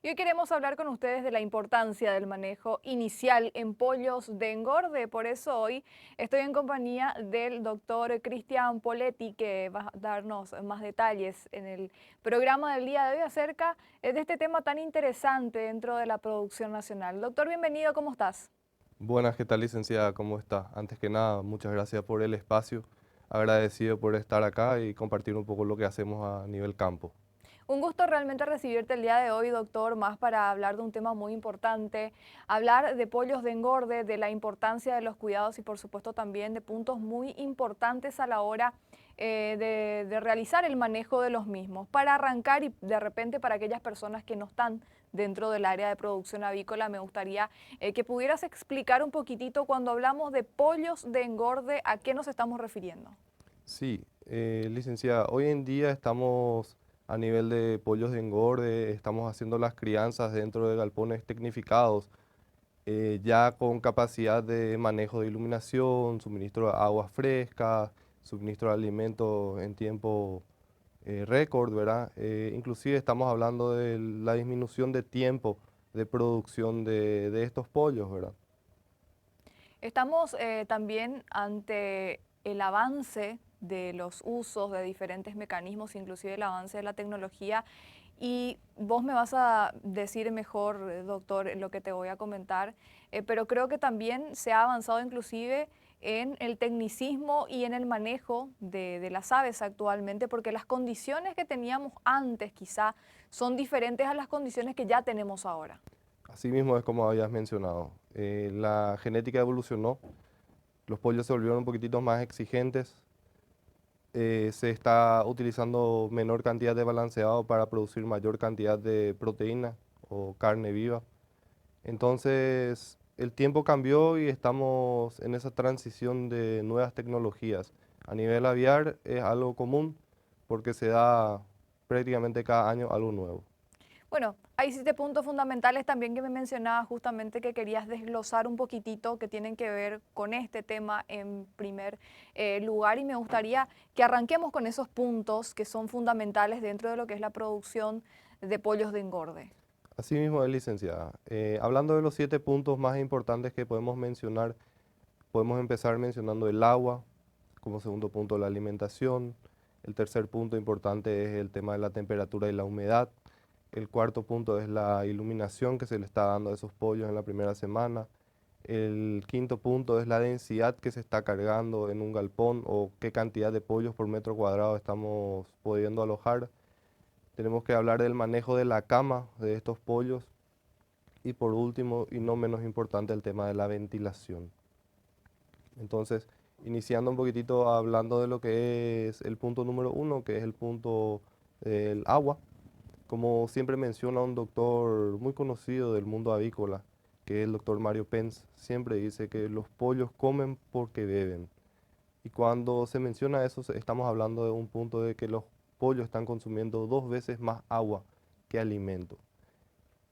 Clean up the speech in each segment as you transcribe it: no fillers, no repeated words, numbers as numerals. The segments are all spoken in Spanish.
Y hoy queremos hablar con ustedes de la importancia del manejo inicial en pollos de engorde. Por eso hoy estoy en compañía del doctor Cristian Poletti, que va a darnos más detalles en el programa del día de hoy acerca de este tema tan interesante dentro de la producción nacional. Doctor, bienvenido, ¿cómo estás? Buenas, ¿qué tal, licenciada? ¿Cómo está? Antes que nada, muchas gracias por el espacio. Agradecido por estar acá y compartir un poco lo que hacemos a nivel campo. Un gusto realmente recibirte el día de hoy, doctor, más para hablar de un tema muy importante, hablar de pollos de engorde, de la importancia de los cuidados y por supuesto también de puntos muy importantes a la hora de realizar el manejo de los mismos. Para arrancar y de repente para aquellas personas que no están dentro del área de producción avícola, me gustaría que pudieras explicar un poquitito cuando hablamos de pollos de engorde, ¿a qué nos estamos refiriendo? Sí, licenciada, hoy en día estamos a nivel de pollos de engorde, estamos haciendo las crianzas dentro de galpones tecnificados, ya con capacidad de manejo de iluminación, suministro de agua fresca, suministro de alimentos en tiempo récord, ¿verdad? Inclusive estamos hablando de la disminución de tiempo de producción de estos pollos, ¿verdad? Estamos también ante el avance de los usos de diferentes mecanismos, inclusive el avance de la tecnología. Y vos me vas a decir mejor, doctor, lo que te voy a comentar, pero creo que también se ha avanzado inclusive en el tecnicismo y en el manejo de las aves actualmente, porque las condiciones que teníamos antes quizá son diferentes a las condiciones que ya tenemos ahora. Así mismo es como habías mencionado. La genética evolucionó, los pollos se volvieron un poquitito más exigentes, se está utilizando menor cantidad de balanceado para producir mayor cantidad de proteína o carne viva. Entonces, el tiempo cambió y estamos en esa transición de nuevas tecnologías. A nivel aviar es algo común porque se da prácticamente cada año algo nuevo. Bueno, hay 7 puntos fundamentales también que me mencionabas justamente que querías desglosar un poquitito que tienen que ver con este tema en primer lugar y me gustaría que arranquemos con esos puntos que son fundamentales dentro de lo que es la producción de pollos de engorde. Así mismo es, licenciada. Hablando de los 7 puntos más importantes que podemos mencionar, podemos empezar mencionando el agua, como segundo punto la alimentación. El tercer punto importante es el tema de la temperatura y la humedad. El cuarto punto es la iluminación que se le está dando a esos pollos en la primera semana. El quinto punto es la densidad que se está cargando en un galpón o qué cantidad de pollos por metro cuadrado estamos pudiendo alojar. Tenemos que hablar del manejo de la cama de estos pollos. Y por último, y no menos importante, el tema de la ventilación. Entonces, iniciando un poquitito hablando de lo que es el punto número uno, que es el punto del agua. Como siempre menciona un doctor muy conocido del mundo avícola, que es el doctor Mario Pence, siempre dice que los pollos comen porque beben. Y cuando se menciona eso, estamos hablando de un punto de que los pollos están consumiendo 2 veces más agua que alimento.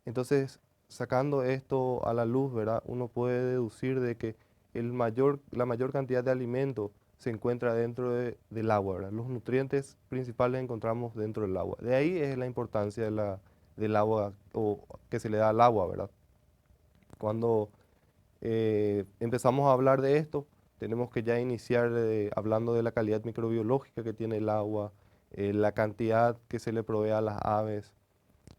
Entonces, sacando esto a la luz, ¿verdad? Uno puede deducir de que la mayor cantidad de alimento se encuentra dentro del agua, ¿verdad? Los nutrientes principales encontramos dentro del agua. De ahí es la importancia del agua o que se le da al agua, ¿verdad? Cuando empezamos a hablar de esto, tenemos que ya iniciar hablando de la calidad microbiológica que tiene el agua, la cantidad que se le provee a las aves,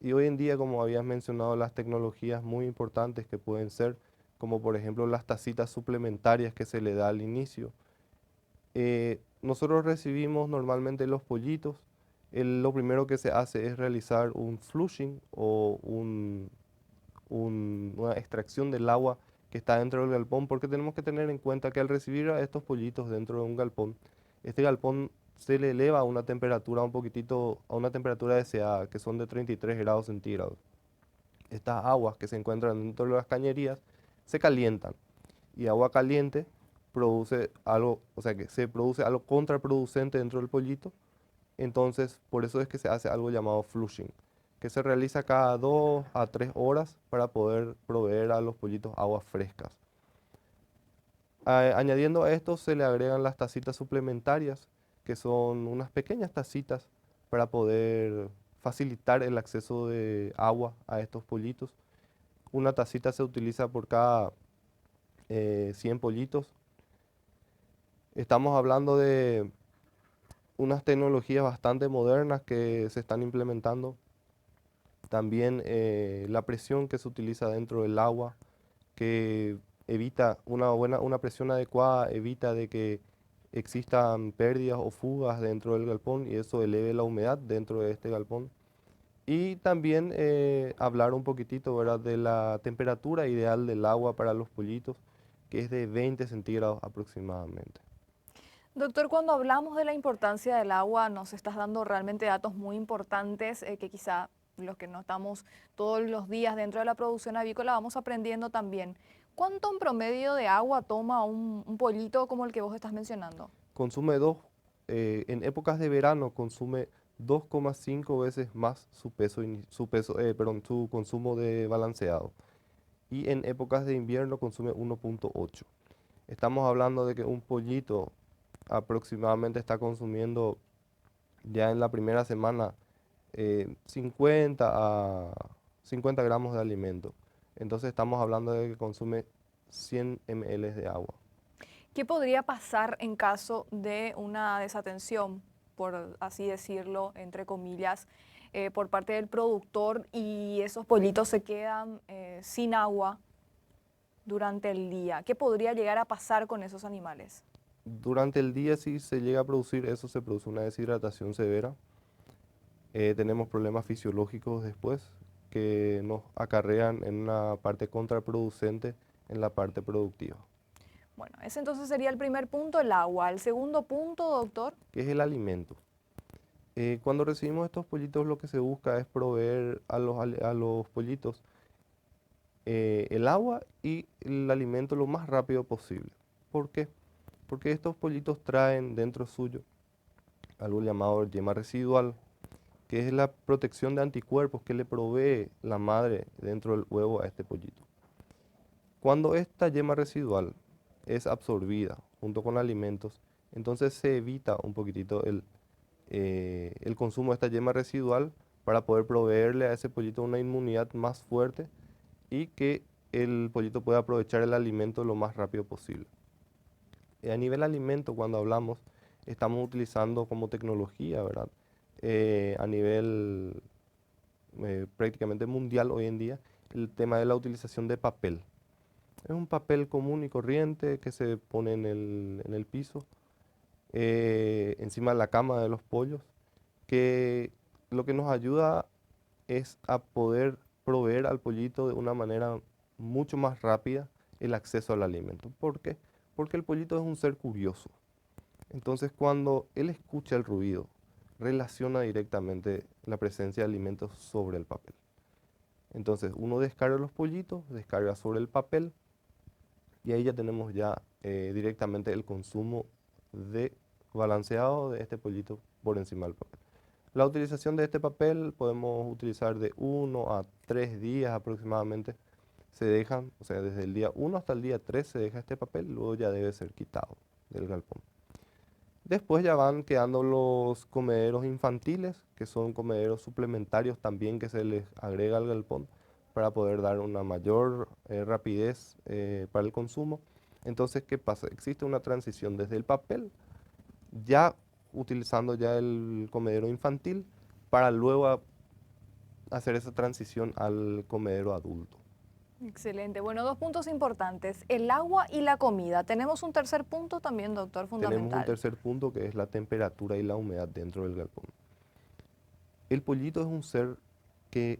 y hoy en día, como habías mencionado, las tecnologías muy importantes que pueden ser, como por ejemplo las tacitas suplementarias que se le da al inicio. Nosotros recibimos normalmente los pollitos. Lo primero que se hace es realizar un flushing o una extracción del agua que está dentro del galpón, porque tenemos que tener en cuenta que al recibir a estos pollitos dentro de un galpón, este galpón se le eleva a una temperatura un poquitito, a una temperatura deseada, que son de 33 grados centígrados. Estas aguas que se encuentran dentro de las cañerías se calientan y agua caliente produce algo, o sea que se produce algo contraproducente dentro del pollito, entonces por eso es que se hace algo llamado flushing, que se realiza cada 2 a 3 horas para poder proveer a los pollitos aguas frescas. Añadiendo a esto se le agregan las tacitas suplementarias, que son unas pequeñas tacitas para poder facilitar el acceso de agua a estos pollitos. Una tacita se utiliza por cada 100 pollitos. Estamos hablando de unas tecnologías bastante modernas que se están implementando. También la presión que se utiliza dentro del agua, que evita una presión adecuada, evita de que existan pérdidas o fugas dentro del galpón y eso eleve la humedad dentro de este galpón. Y también hablar un poquitito, ¿verdad?, de la temperatura ideal del agua para los pollitos, que es de 20 centígrados aproximadamente. Doctor, cuando hablamos de la importancia del agua, nos estás dando realmente datos muy importantes que quizá los que no estamos todos los días dentro de la producción avícola vamos aprendiendo también. ¿Cuánto en promedio de agua toma un pollito como el que vos estás mencionando? Consume en épocas de verano consume 2,5 veces más su consumo de balanceado. Y en épocas de invierno consume 1,8. Estamos hablando de que un pollito aproximadamente está consumiendo ya en la primera semana 50 a 50 gramos de alimento. Entonces estamos hablando de que consume 100 ml de agua. ¿Qué podría pasar en caso de una desatención, por así decirlo, entre comillas, por parte del productor y esos pollitos se quedan sin agua durante el día? ¿Qué podría llegar a pasar con esos animales? Durante el día, si se llega a producir eso, se produce una deshidratación severa. Tenemos problemas fisiológicos después que nos acarrean en una parte contraproducente en la parte productiva, Bueno, ese entonces sería el primer punto, el agua. El segundo punto, doctor. que es el alimento. Cuando recibimos estos pollitos, lo que se busca es proveer a los pollitos el agua y el alimento lo más rápido posible. ¿Por qué? Porque estos pollitos traen dentro suyo algo llamado yema residual, que es la protección de anticuerpos que le provee la madre dentro del huevo a este pollito. Cuando esta yema residual es absorbida junto con alimentos, entonces se evita un poquitito el consumo de esta yema residual para poder proveerle a ese pollito una inmunidad más fuerte y que el pollito pueda aprovechar el alimento lo más rápido posible. A nivel alimento, cuando hablamos, estamos utilizando como tecnología, ¿verdad? A nivel prácticamente mundial hoy en día, el tema de la utilización de papel. Es un papel común y corriente que se pone en el piso, encima de la cama de los pollos, que lo que nos ayuda es a poder proveer al pollito de una manera mucho más rápida el acceso al alimento. ¿Por qué? Porque el pollito es un ser curioso. Entonces, cuando él escucha el ruido, relaciona directamente la presencia de alimentos sobre el papel. Entonces, uno descarga los pollitos, descarga sobre el papel y ahí ya tenemos ya directamente el consumo de balanceado de este pollito por encima del papel. La utilización de este papel podemos utilizar de 1 a 3 días aproximadamente. Se dejan, o sea, desde el día 1 hasta el día 3 se deja este papel, luego ya debe ser quitado del galpón. Después ya van quedando los comederos infantiles, que son comederos suplementarios también que se les agrega al galpón para poder dar una mayor rapidez para el consumo. Entonces, ¿qué pasa? Existe una transición desde el papel, ya utilizando ya el comedero infantil, para luego hacer esa transición al comedero adulto. Excelente. Bueno, dos puntos importantes, el agua y la comida. Tenemos un tercer punto también, doctor, Tenemos un fundamental. tercer punto que es la temperatura y la humedad dentro del galpón. El pollito es un ser que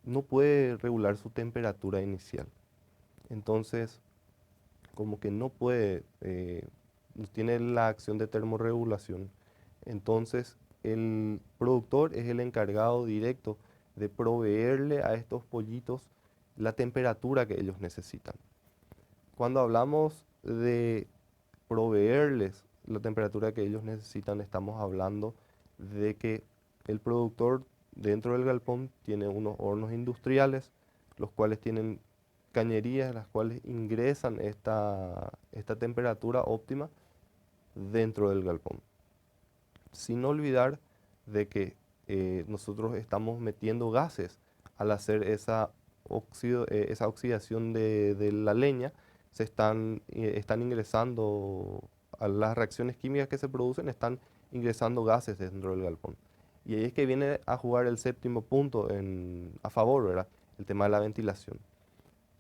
no puede regular su temperatura inicial. Entonces, como que no puede, no tiene la acción de termorregulación. Entonces, el productor es el encargado directo de proveerle a estos pollitos la temperatura que ellos necesitan. Cuando hablamos de proveerles la temperatura que ellos necesitan, estamos hablando de que el productor dentro del galpón tiene unos hornos industriales, los cuales tienen cañerías, las cuales ingresan esta temperatura óptima dentro del galpón. Sin olvidar de que nosotros estamos metiendo gases al hacer esa oxidación de la leña, están ingresando a las reacciones químicas que se producen, están ingresando gases dentro del galpón. Y ahí es que viene a jugar el séptimo punto a favor, ¿verdad? El tema de la ventilación.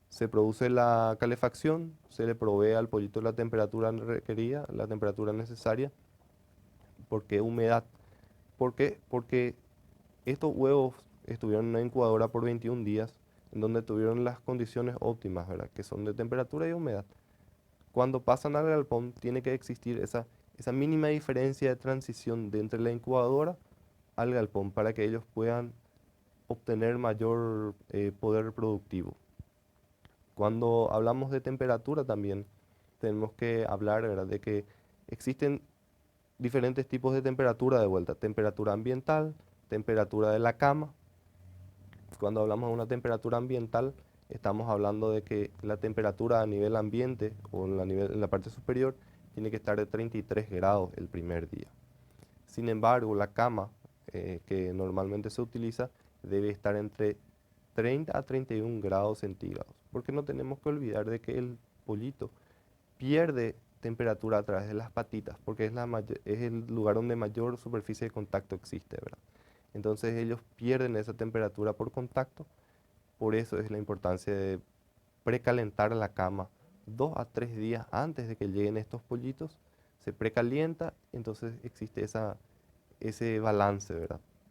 Se produce la calefacción, se le provee al pollito la temperatura requerida, la temperatura necesaria. ¿Por qué humedad? ¿Por qué? Porque estos huevos estuvieron en una incubadora por 21 días, en donde tuvieron las condiciones óptimas, ¿verdad? Que son de temperatura y humedad. Cuando pasan al galpón, tiene que existir esa mínima diferencia de transición de entre la incubadora al galpón para que ellos puedan obtener mayor poder productivo. Cuando hablamos de temperatura también tenemos que hablar, ¿verdad?, de que existen diferentes tipos de temperatura de vuelta. Temperatura ambiental, temperatura de la cama. Cuando hablamos de una temperatura ambiental, estamos hablando de que la temperatura a nivel ambiente o en la parte superior tiene que estar de 33 grados el primer día. Sin embargo, la cama que normalmente se utiliza debe estar entre 30 a 31 grados centígrados, porque no tenemos que olvidar de que el pollito pierde temperatura a través de las patitas, porque es el lugar donde mayor superficie de contacto existe, ¿verdad? Entonces ellos pierden esa temperatura por contacto, por eso es la importancia de precalentar la cama 2 a 3 días antes de que lleguen estos pollitos, se precalienta, entonces existe ese balance, ¿verdad?